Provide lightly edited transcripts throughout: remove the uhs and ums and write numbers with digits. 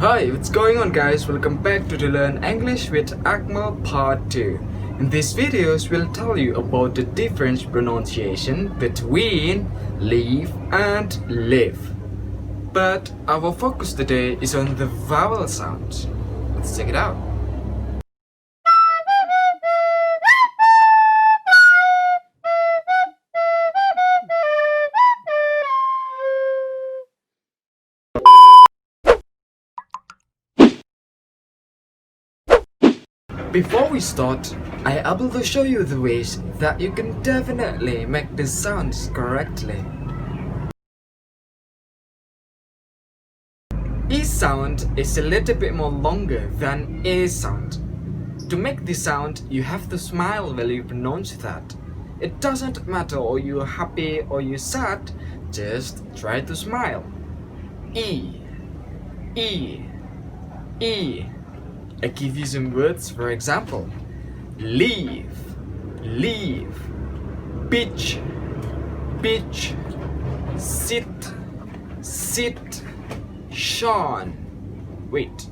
Hi, what's going on guys? Welcome back to Learn English with Akmal Part 2. In these videos, we'll tell you about the different pronunciation between leave and live. But our focus today is on the vowel sounds. Let's check it out. Before we start, I am able to show you the ways that you can definitely make the sounds correctly. E sound is a little bit more longer than A sound. To make the sound, you have to smile while you pronounce that. It doesn't matter or you're happy or you're sad, just try to smile. E, E, E. I give you some words, for example. Leave, leave. Beach, beach. Sit, sit. Sean. Wait,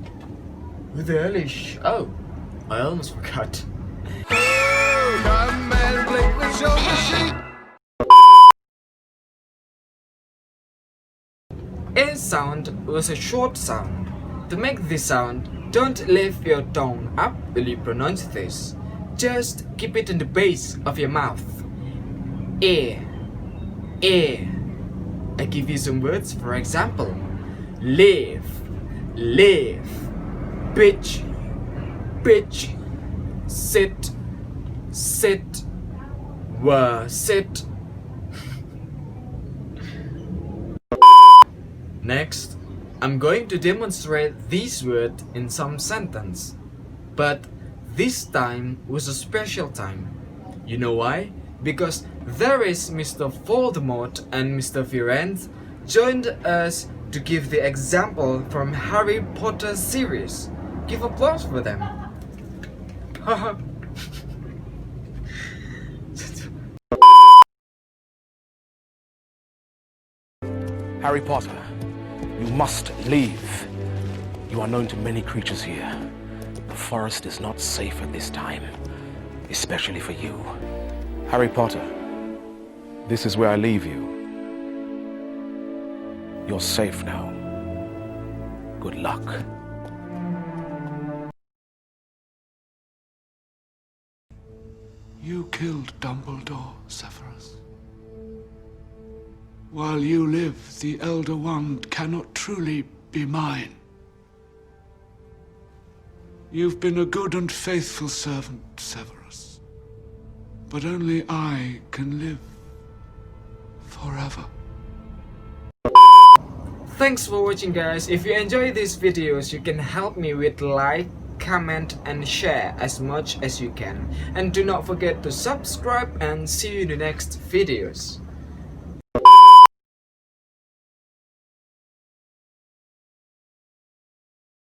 who the hell is Oh, I almost forgot. A sound was a short sound. To make this sound, don't lift your tongue up when you pronounce this. Just keep it in the base of your mouth. A. I give you some words, for example. Live, live. Bitch, bitch. Sit, sit. Sit. Next, I'm going to demonstrate this word in some sentence, but this time was a special time. You know why? Because there is Mr. Voldemort and Mr. Firenze joined us to give the example from Harry Potter series. Give applause for them. Harry Potter, you must leave. You are known to many creatures here. The forest is not safe at this time, especially for you. Harry Potter, this is where I leave you. You're safe now. Good luck. You killed Dumbledore, Severus. While you live, the Elder Wand cannot truly be mine. You've been a good and faithful servant, Severus. But only I can live forever. Thanks for watching guys. If you enjoy these videos, you can help me with like, comment and share as much as you can. And do not forget to subscribe and see you in the next videos.